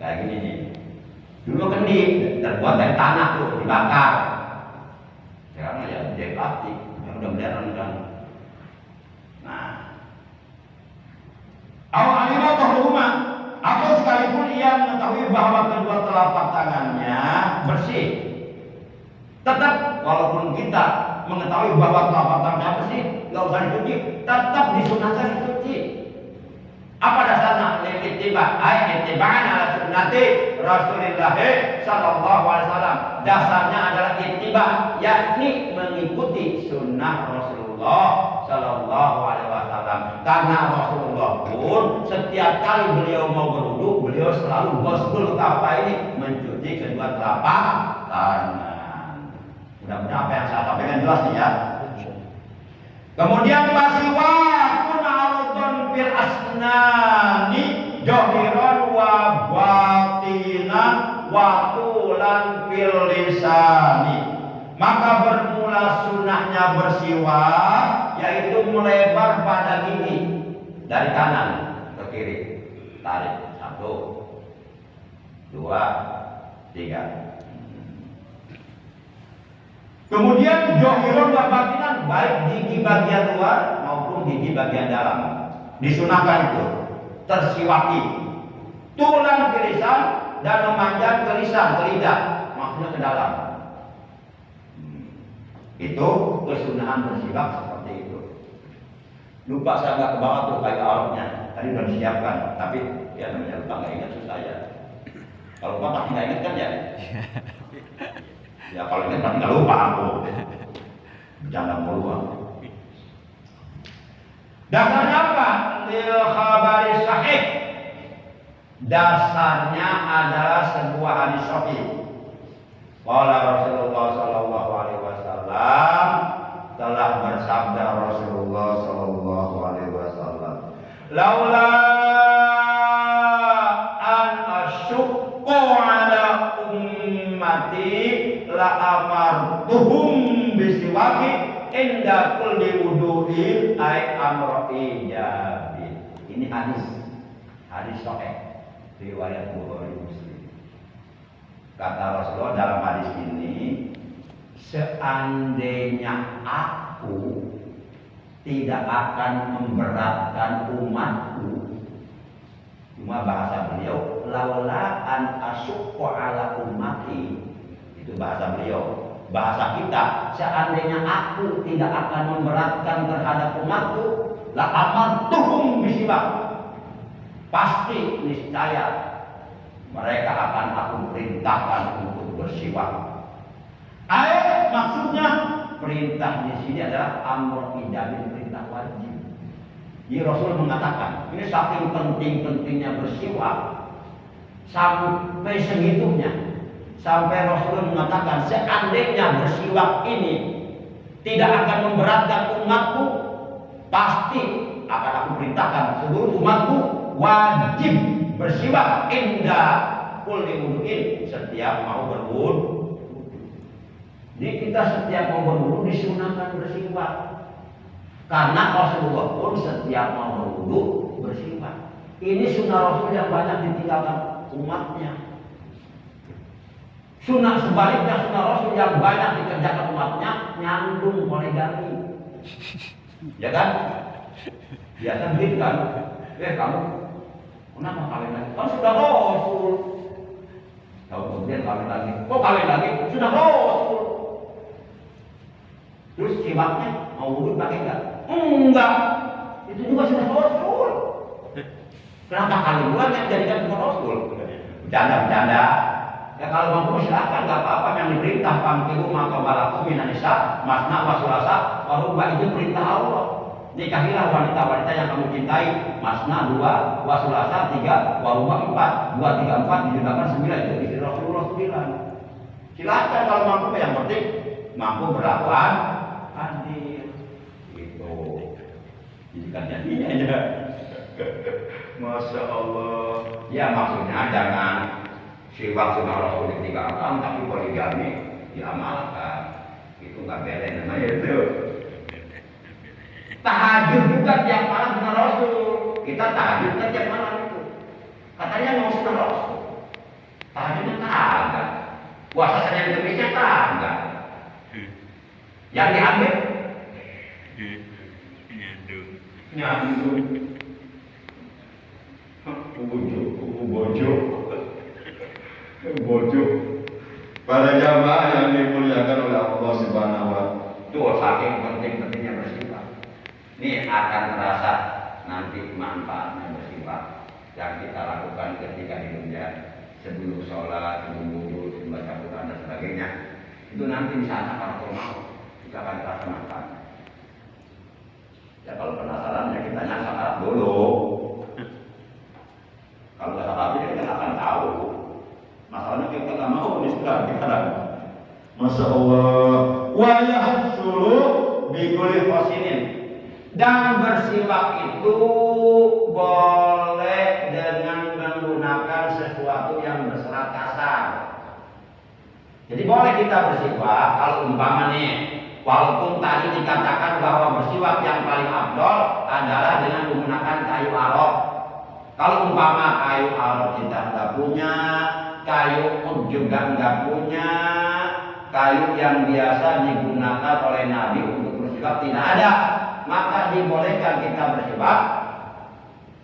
kayak gini nih. Dulu kan terbuat dari tanah tuh, dibakar. Sekarang ya dari plastik, yang udah modern kan. Nah, al-alimah atau sekalipun ia mengetahui bahwa kedua telapak tangannya bersih, tetap walaupun kita mengetahui bahwa telapak tangannya bersih, nggak usah dicuci, tetap disunahkan dicuci. Apa dasarnya? Ittiba, ittiba'an ala sunnati Rasulillah sallallahu alaihi wasallam. Dasarnya adalah ittiba, yakni mengikuti sunnah Rasulullah sallallahu alaihi wasallam. Karena Rasulullah pun setiap kali beliau mau berwudu, beliau selalu ghusl apa ini? Mencuci kedua telapak tangan. Mudah-mudahan apa yang saya sampaikan jelas nih ya. Kemudian wasiwakun arudun fil asnani dohiron wa batinan wa tulan fil lisani. Maka bermula sunnahnya bersiwak, yaitu melebar pada gigi dari kanan ke kiri. Tarik 1, 2, 3. Kemudian johirun wa batinan, baik gigi bagian luar maupun gigi bagian dalam. Disunahkan itu tersiwaki. Tulan ke lisan dan memanjang ke lisan, ke lidah, maksudnya ke dalam. Itu kesunahan bersiwak seperti itu. Lupa saya nggak ke bawah tuh kayak alatnya. Tadi udah disiapkan, tapi ya namanya lupa nggak ingat susah ya. Kalau lupa pasti nggak ingat kan ya. Ya kalau ingat pasti nggak lupa aku. Bercanda mulu. Dasarnya apa? Lil khabari sahih. Dasarnya adalah sebuah hadis sahih. Qala Rasulullah sallallahu alaihi wasallam, telah bersabda Rasulullah sallallahu alaihi wasallam, laula an asyukku ala ummati la amartuhum bisiwaki inda kulli wudu'in ay amro ijabi. Ini hadis sahih riwayat Bukhari Muslim. Kata Rasulullah dalam hadis ini, seandainya aku tidak akan memberatkan umatku, cuma bahasa beliau laula an asyukku ala ummati, itu bahasa beliau. Bahasa kita, seandainya aku tidak akan memberatkan terhadap umatku, la amartuhum bisiwak, pasti niscaya mereka akan aku perintahkan untuk bersiwak. Ayat maksudnya perintah di sini adalah amr ijabi, perintah wajib. Jadi Rasul mengatakan ini saking penting-pentingnya bersiwak sampai segitunya, sampai Rasul mengatakan seandainya bersiwak ini tidak akan memberatkan umatku, pasti akan aku perintahkan seluruh umatku wajib bersiwak inda kulli wudu'in, setiap mau berwudu. Jadi kita setiap mau berwudu disunahkan bersiwak. Karena Rasulullah pun setiap mau berwudu bersiwak. Ini sunnah Rasul yang banyak ditinggalkan umatnya. Sunnah sebaliknya, sunnah Rasul yang banyak dikerjakan umatnya nyandung poligami. Ya kan? Biasa begitu kan? Kamu kenapa kawin lagi? Kan sudah Rasul. Tahu kemudian kawin lagi. Kok kawin lagi? Sudah Rasul. Terus siwaknya mau wudu pakai enggak? Enggak. Itu juga sudah Rasul. Kenapa kalian buat yang dijadikan sunnah Rasul? Bercanda. Ya kalau mampu silakan, nggak apa-apa. Yang diperintah pangkilu maka balaku minanisa masna wasulasa waruba, itu perintah Allah. Nikahilah wanita-wanita yang kamu cintai, masna 2, wasulasa 3, waruba 4, 2, 3, 4, dijumlahkan 9, itu istri Rasulullah 9. Silakan kalau mampu, yang penting mampu berlakuan adil. Itu jadikan jadinya aja. Masya Allah. Ya maksudnya jangan siwak sunnah Rasul ditinggalkan, tapi poligami diamalkan. Itu nggak boleh namanya itu. Tahajud juga tiap malam sunnah Rasul. Kita tahajud kan tiap malam itu. Katanya mau sunnah Rasul. Tahajudnya kagak. Puasa Senin Kemisnya kagak. Yang diambil nyandung. Bojo. Para jamaah yang dimuliakan oleh Allah Subhanahu wa Ta'ala. Itu saking penting-pentingnya bersifat. Ini akan terasa nanti manfaatnya bersifat yang kita lakukan ketika di dunia, sebelum sholat, sebelum wudhu, sebelum baca Quran dan sebagainya. Itu nanti di sana kalau mau kita akan terasa manfaatnya. Ya kalau penasaran ya kita salat dulu. Kalau nggak salat ya kita akan tahu. Masalahnya kita nggak mau disekat kita. Masya Allah. Wa yahsulu bi kulli fasinin. Dan bersiwak itu boleh dengan menggunakan sesuatu yang berserat kasar. Jadi boleh kita bersiwak kalau umpama nih, walaupun tadi dikatakan bahwa bersiwak yang paling afdol adalah dengan menggunakan kayu arok. Kalau umpama kayu arok kita nggak punya, kayu ud juga nggak punya, kayu yang biasa digunakan oleh Nabi untuk bersiwak tidak ada, maka dibolehkan kita bersiwak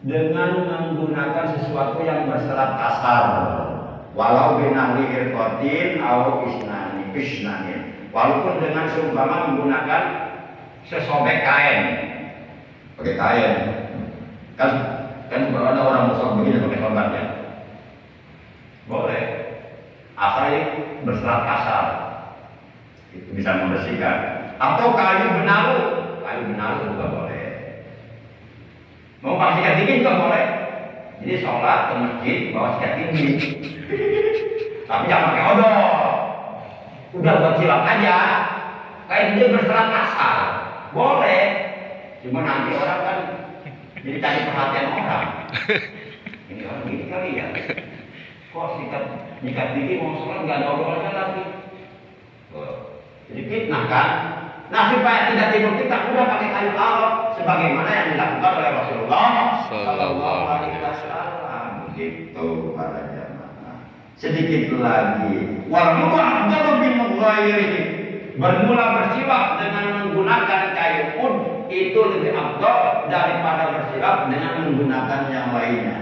dengan menggunakan sesuatu yang berserat kasar, walau binahli irqatin atau isnani, walaupun dengan seumpama menggunakan sesobek kain, pakai kain, kan kalau ada orang musuh begini pakai sorban ya, boleh, asal berserat kasar, itu bisa membersihkan, atau kayu benalu juga boleh. Mau pakai sikat tinggi juga boleh. Jadi sholat ke masjid bawa sikat tinggi. Tapi jangan pakai odol. Udah buat silap aja. Kayak dia berserat kasar. Boleh. Cuma nanti orang kan jadi cari perhatian orang. Ini orang gini kali ya. Kok sikat tinggi mau sholat nggak ada odolnya lagi. Jadi fitnah kan. Nah supaya tidak timbul kita udah pakai kayu arok sebagaimana yang dilakukan oleh Rasulullah Sallallahu Alaihi Wasallam. Begitu para jamaah. Sedikit lagi. Bermula bersiwak dengan menggunakan kayu ud itu lebih afdal daripada bersiwak dengan menggunakan yang lainnya.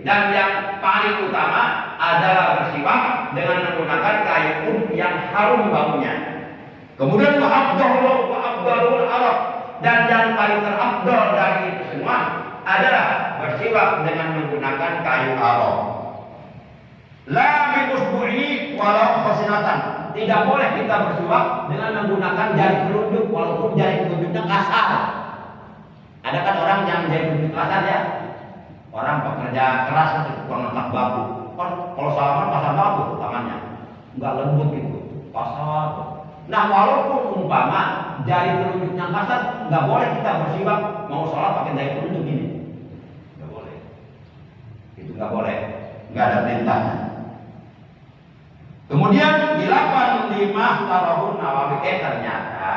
Dan yang paling utama adalah bersiwak dengan menggunakan kayu ud yang harum baunya. Kemudian wa'abdalul arab, dan yang paling terafdal dari itu semua adalah bersiwak dengan menggunakan kayu arab. La biusbu'i walau khasinatan. Tidak boleh kita bersiwak dengan menggunakan jari telunjuk walaupun jari telunjuknya kasar. Ada kan orang yang jari telunjuk kasar ya? Orang pekerja keras itu tukang letak batu. Kalau salaman pasar batu tangannya, nggak lembut gitu, pasar. Nah walaupun umpama jari telunjuknya kasar, nggak boleh kita bersiwak mau sholat pakai jari telunjuk ini, nggak boleh. Itu nggak boleh, nggak ada perintahnya. Kemudian di 85 Tarahun Nawawi ternyata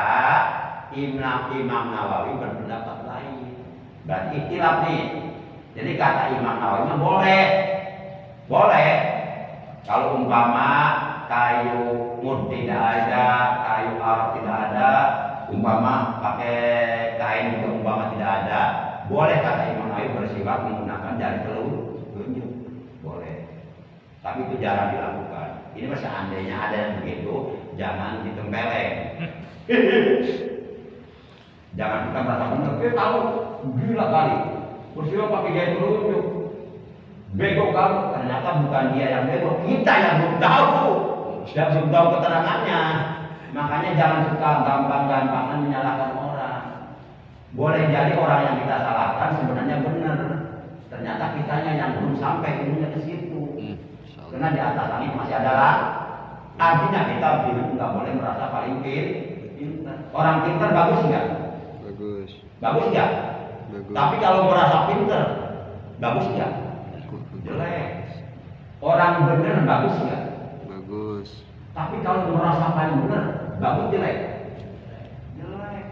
Imam Nawawi berpendapat lain. Berarti ikhtilaf nih. Jadi kata Imam Nawawi boleh kalau umpama kayu mud tidak ada, kayu arok tidak ada, umpama pakai kain juga umpama tidak ada, boleh kata Imam Nawawi bersiwak menggunakan jari telunjuk, boleh. Tapi itu jarang dilakukan. Ini masih seandainya ada yang begitu, jangan ditempeleng. Jangan kita merasa benar, tahu gila kali. Bersiwak pakai jari telunjuk, bego kamu. Ternyata bukan dia yang bego, kita yang belum tahu, belum tahu keterangannya. Makanya jangan suka gampang-gampangan menyalahkan orang. Boleh jadi orang yang kita salahkan sebenarnya benar, ternyata kitanya yang belum sampai ilmunya ke situ. Karena di atas langit masih ada lah. Artinya kita nggak boleh merasa paling pintar. Orang pintar bagus nggak? Bagus nggak? Tapi kalau merasa pinter, bagus nggak? Jelek. Orang benar bagus nggak? Bagus. Tapi kalau merasa paling benar, bagus jelek? Jelek.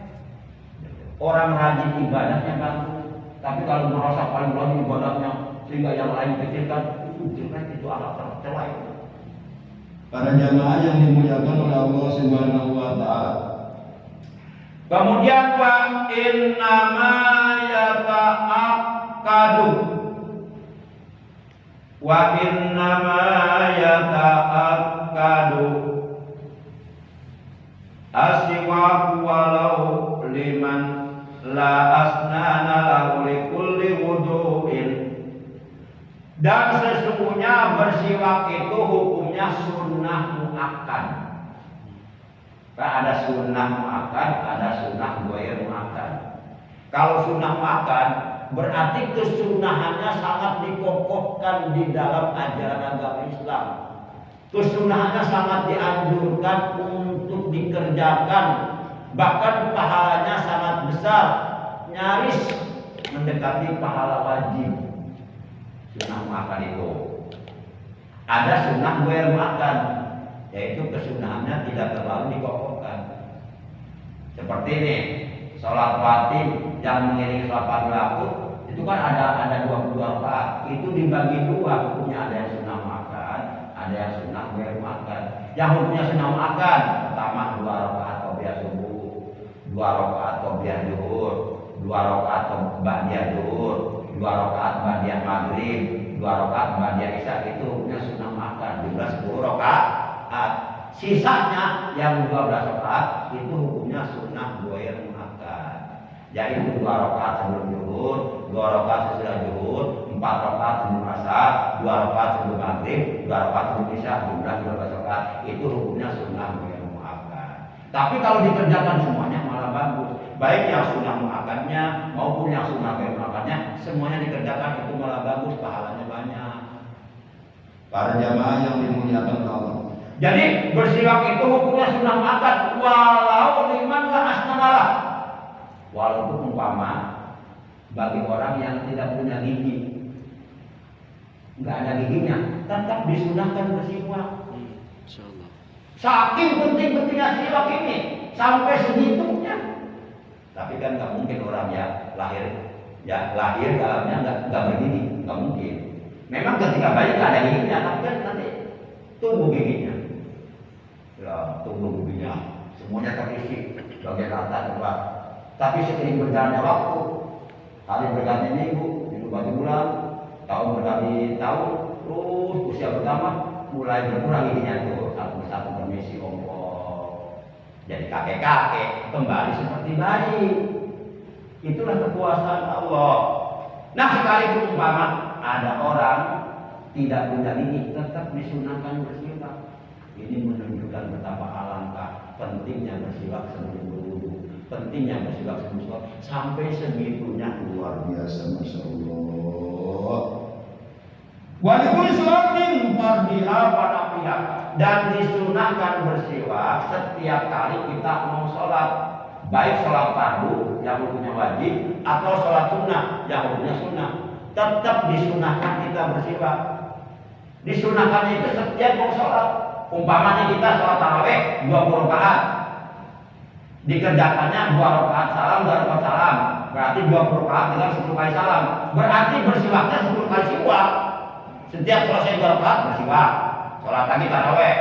Orang rajin ibadahnya bagus. Tapi kalau merasa paling rajin ibadahnya, sehingga yang lain pikirkan jelek itu alat tercela. Para jamaah yang dimuliakan oleh Allah Subhanahu wa taala. Kemudian wa innama yata'akkadu wa innama yata'akkadu aswaku walau liman la asnana lahu likulli wudu'in. Dan sesungguhnya bersiwak itu hukumnya sunnah muakkad. Ada sunnah muakkad, ada sunnah ghair muakkad. Kalau sunnah muakkad berarti kesunahannya sangat dikokohkan di dalam ajaran agama Islam. Kesunahannya sangat dianjurkan untuk dikerjakan, bahkan pahalanya sangat besar, nyaris mendekati pahala wajib. Sunnah muakkad itu. Ada sunnah ghair muakkad, yaitu kesunahannya tidak terlalu dikokohkan. Seperti ini, sholat wajib yang mengiringi sholat fardu itu kan ada 22 rakaat. Itu dibagi dua, hukumnya ada yang sunnah muakkad, ada yang sunnah ghair muakkad. Yang hukumnya sunnah muakkad, pertama 2 rakaat qobliyah subuh, 2 rakaat qobliyah zuhur, 2 rakaat ba'diyah zuhur, 2 rakaat ba'diyah maghrib, 2 rakaat ba'diyah isya. Itu hukumnya sunnah muakkad, jumlah 10 rakaat. Sisanya yang 12 rakaat itu hukumnya sunnah ghair muakkad, yaitu 2 rakaat sebelum zuhur, 2 rakaat sesudah zuhur, 4 rakaat sebelum asar, 2 rakaat sebelum maghrib, 2 rakaat sebelum isya, jumlah 12 rakaat. Itu hukumnya sunnah ghair muakkad. Tapi kalau dikerjakan semuanya malah bagus. Baik yang sunnah muakkadnya maupun yang sunnah ghair muakkadnya, semuanya dikerjakan itu malah bagus, pahalanya banyak. Para jamaah yang dimuliakan Allah. Jadi bersiwak itu hukumnya sunnah muakkad walau liman la asnanalah. Walaupun umpama bagi orang yang tidak punya gigi, nggak ada giginya, tetap disunahkan bersiwak. Insyaallah. Saking penting-pentingnya siwak ini sampai segitunya. Tapi kan nggak mungkin orang ya lahir dalamnya nggak bergigi, nggak mungkin. Memang ketika bayi nggak ada giginya, tapi kan nanti tumbuh giginya. Ya, tumbuh giginya semuanya terisi bagian atas bawah. Tapi seiring berjalannya waktu, hari berganti minggu ganti bulan, tahun berganti tahun, terus usia bertambah, mulai berkurang giginya tuh satu persatu permisi ongkos. Jadi kakek-kakek kembali seperti bayi. Itulah kekuasaan Allah. Nah, sekalipun umpama ada orang tidak punya gigi, tetap disunahkan bersiwak. Ini menunjukkan betapa alangkah pentingnya bersiwak sebelum berwudu, pentingnya bersiwak sebelum sholat, sampai segitunya luar biasa, masya Allah. Walaupun sholatin fardiha pada pihak, dan disunahkan bersiwak setiap kali kita mau sholat, baik sholat fardu yang hukumnya wajib atau sholat sunnah yang hukumnya sunnah, tetap disunahkan kita bersiwak. Disunahkannya itu setiap mau sholat. Umpamanya kita sholat tarawih 20 rakaat, dikerjakannya 2 rakaat salam, 2 rakaat salam, berarti 20 rakaat dengan 10 kali salam. Berarti bersiwaknya 10 kali siwak. Setiap selesai 2 rakaat bersiwak. Sholat lagi tarawih,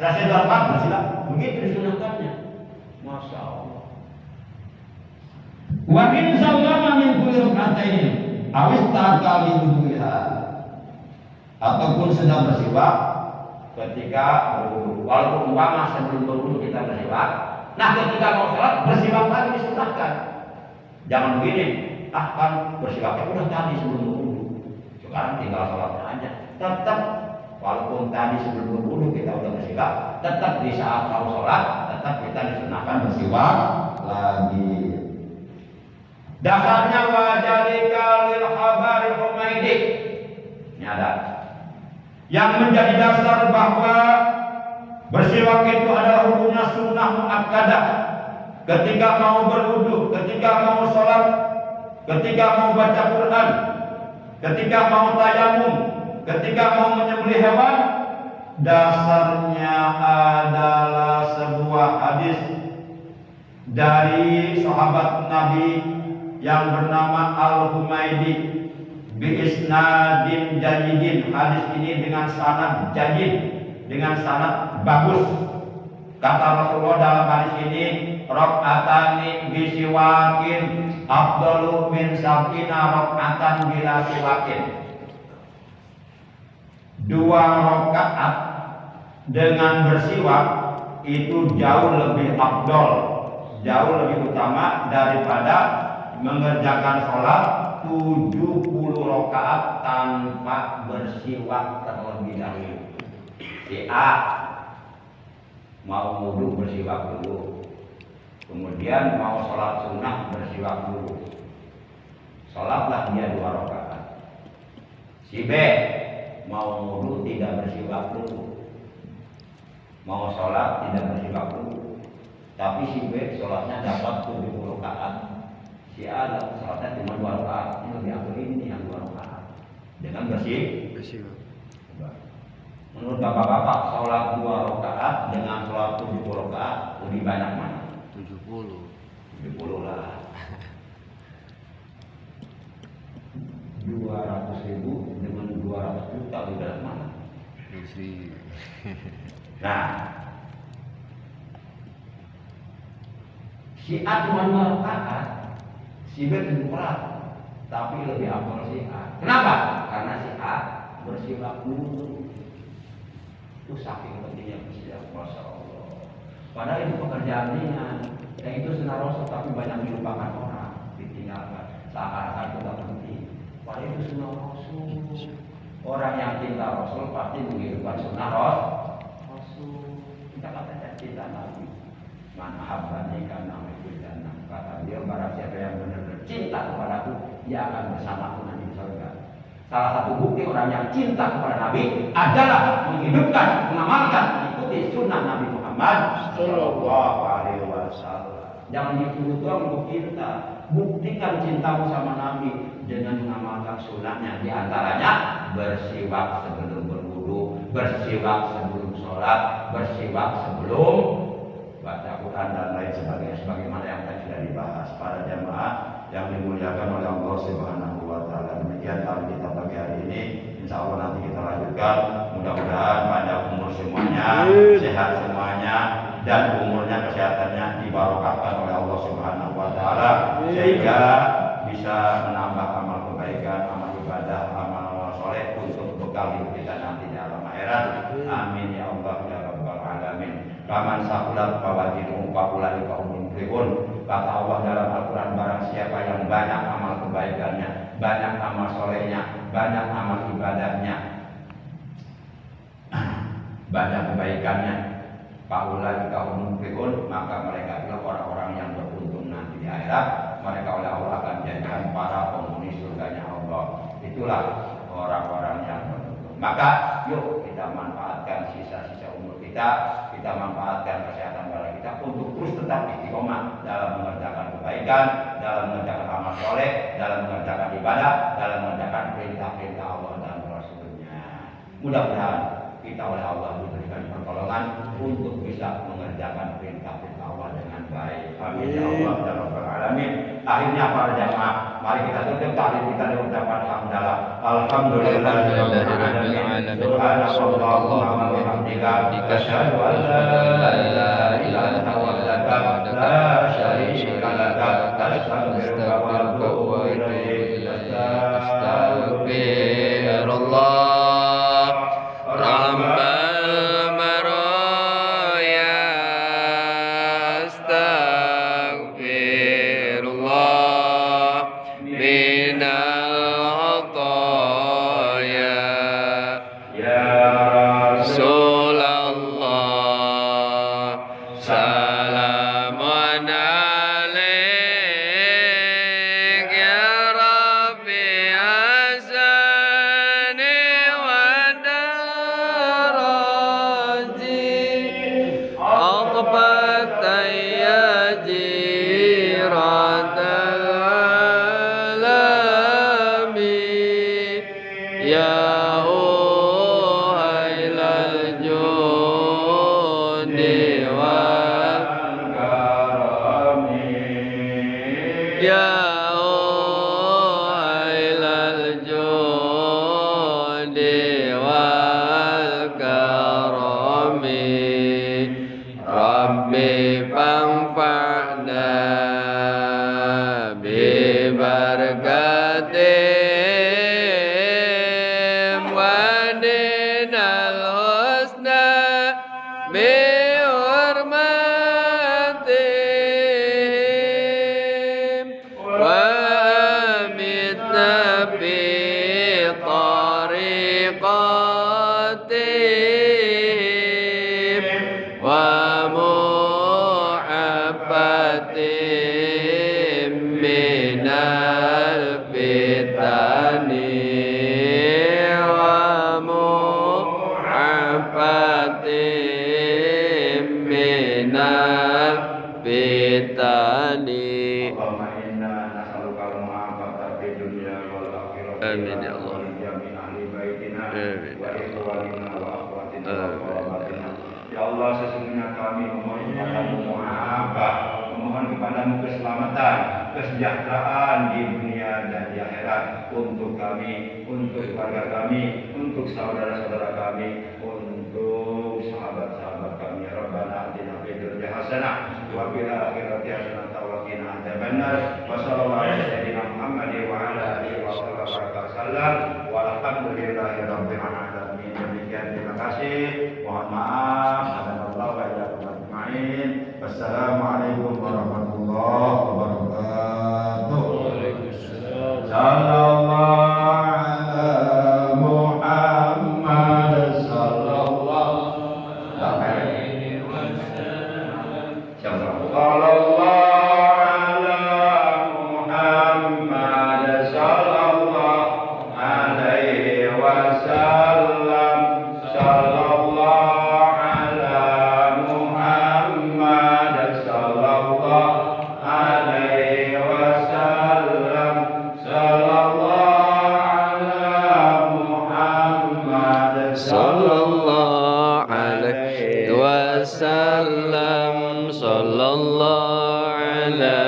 selesai 2 rakaat bersiwak. Begitu disunahkannya. Masya Allah. Wa in sallama min kulli rak'ataini awis ta'kali wudu'iha, ataupun sedang bersiwak ketika berwudu, walaupun umpama sebelum berwudu kita bersiwak. Nah, ketika mau sholat bersiwak lagi disunahkan. Jangan begini, kan bersiwaknya udah tadi sebelum berwudu, sekarang tinggal sholatnya aja. Tetap walaupun tadi sebelum berwudu kita udah bersiwak, tetap di saat mau sholat tetap kita disunahkan bersiwak lagi. Dasarnya wajalika lil khabari Humaidi. Ini ada yang menjadi dasar bahwa bersiwak itu adalah hukumnya sunnah muakkadah. Ketika mau berwudu, ketika mau sholat, ketika mau baca Quran, ketika mau tayamum, ketika mau menyembelih hewan, dasarnya adalah sebuah hadis dari sahabat Nabi yang bernama Al-Humaidi. bi isnadin jayyidin, hadis ini dengan sanad jayyid, dengan sanad bagus. Kata Rasulullah dalam hadis ini, rakaatani bi siwakin afdalu min sab'ina rakaatan bila siwakin. 2 rakaat dengan bersiwak itu jauh lebih afdol, jauh lebih utama daripada mengerjakan sholat 70 rakaat tanpa bersiwak terlebih dahulu. Si A mau wudu bersiwak dulu, kemudian mau sholat sunnah bersiwak dulu, sholatlah dia 2 rakaat. Si B mau wudu tidak bersiwak dulu, mau sholat tidak bersiwak dulu, tapi si B sholatnya dapat 70 rakaat. Si A sholatnya cuma 2 rakaat. Ini lebih aku ini yang 2 rakaat dengan bersiwak. Menurut bapak-bapak, sholat 2 rakaat dengan sholat 70 rakaat lebih banyak mana? 70 lah. 200.000 dengan 200 juta lebih banyak mana? Nah, si A cuma 2 rakaat, si B 70 rakaat, tapi lebih afdal si A. Kenapa? Karena si A bersiwak dulu. Itu saking pentingnya bersiwak, masya Allah. Padahal itu pekerjaan ringan, dan itu sunnah Rasul, tapi banyak dilupakan orang, ditinggalkan. Seakan-akan itu tak penting. Padahal itu sunnah Rasul. Orang yang cinta Rasul pasti menghidupkan sunnah Rasul. Kita katakan cinta Nabi. Man ahabbani kana fil jannah. Kata dia, barang siapa yang benar-benar cinta kepadaku, dia akan bersamaku nanti di surga. Salah satu bukti orang yang cinta kepada Nabi adalah menghidupkan, mengamalkan, mengikuti sunnah Nabi Muhammad Sallallahu Alaihi Wasallam. Jangan dituduh doang untuk cinta, buktikan cintamu sama Nabi dengan mengamalkan sunnahnya. Di antaranya bersiwak sebelum berwudu, bersiwak sebelum sholat, bersiwak sebelum baca Quran dan lain sebagainya, sebagaimana yang tadi sudah dibahas. Para jamaah yang dimuliakan oleh Allah Subhanahu wa taala. Demikian kali kita pagi hari ini. Insyaallah nanti kita lanjutkan. Mudah-mudahan panjang umur semuanya, sehat semuanya, dan umurnya kesehatannya dibarokahkan oleh Allah Subhanahu wa taala sehingga bisa menambah amal kebaikan, amal ibadah, amal soleh untuk bekal hidup kita nanti di alam akhirat. Amin ya Allah ya rabbal alamin. Faman saqulat fawajibu faulai qaumul muflihun. Kata Allah dalam Al-Quran, barang siapa yang banyak amal kebaikannya, banyak amal solehnya, banyak amal ibadahnya, banyak kebaikannya, faulai qaumul muflihun, maka mereka adalah orang-orang yang beruntung nanti di akhirat. Mereka oleh Allah akan dijadikan para penghuni surganya Allah. Itulah orang-orang yang beruntung. Maka yuk kita manfaatkan sisa-sisa umur kita manfaatkan kesehatan darah kita untuk terus tetap istiqomah dalam mengerjakan kebaikan, dalam mengerjakan amal soleh, dalam mengerjakan ibadah, dalam mengerjakan perintah-perintah Allah dan Rasulnya. Mudah-mudahan kita oleh Allah diberikan pertolongan untuk bisa mengerjakan perintah-perintah Allah dengan baik. Amin ya Allah ya rabbal alamin. Akhirnya para jamaah, mari kita tutup tahlil kita dengan ucapan hamdalah. Alhamdulillahirabbil alamin. Subhanallahumma wa bihamdika asyhadu an la ilaha illa anta astaghfiruka la syarika laka astaghfiruka wa atubu ilaik. Astagfirullah rabbal maraya, astagfirullah minal khataya ya Rasulullah, salamun alaik ya Rabbi asani wa daraji aqbat ya jirat alami ya uhailal judi wal karami ya uhailal judi بحرمتهم وأمتنا بطريقتهم ومحبتهم من الفتن ومحبتهم من الفتن Allahumma inna nas'aluka al-mu'afata fid dunya wal akhirati. Amin ya Allah. Jami ahli baitina Amin wa ya Allah. ikhwanina wa akhwatina wa Amin. qarabatina. Ya Allah, sesungguhnya kami memohon kepadamu mu'afah, memohon kepadamu keselamatan, kesejahteraan di dunia dan di akhirat untuk kami, untuk keluarga kami, untuk saudara-saudara kami, untuk sahabat-sahabat kami. Rabbana atina fid dunya hasanah wa fil akhirati hasanah wa qina adzabannar. Wa sallallahu ala sayyidina Muhammad wa ala alihi wa sallam. Walhamdulillahi rabbil alamin. Demikian, terima kasih. Mohon maaf. Hadanallahu wa iyyakum ajma'in. Wassalamualaikum warahmatullahi wabarakatuh. Sallallahu ala Muhammad sallallahu alaihi wasallam. Sallallahu ala Muhammad sallallahu alaihi wasallam. Sallallahu ala Muhammad sallallahu alaihi wasallam. Sallallahu ala Muhammad sallallahu alaihi wasallam sallallahu ala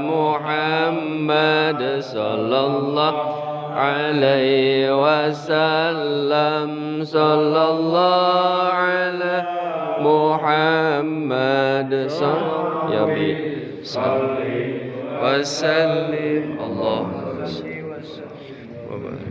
Muhammad sallallahu alaihi wasallam sallallahu ala Muhammad sallallahu ya bi salli wa sallim Allahumma salli wa sallim wa barik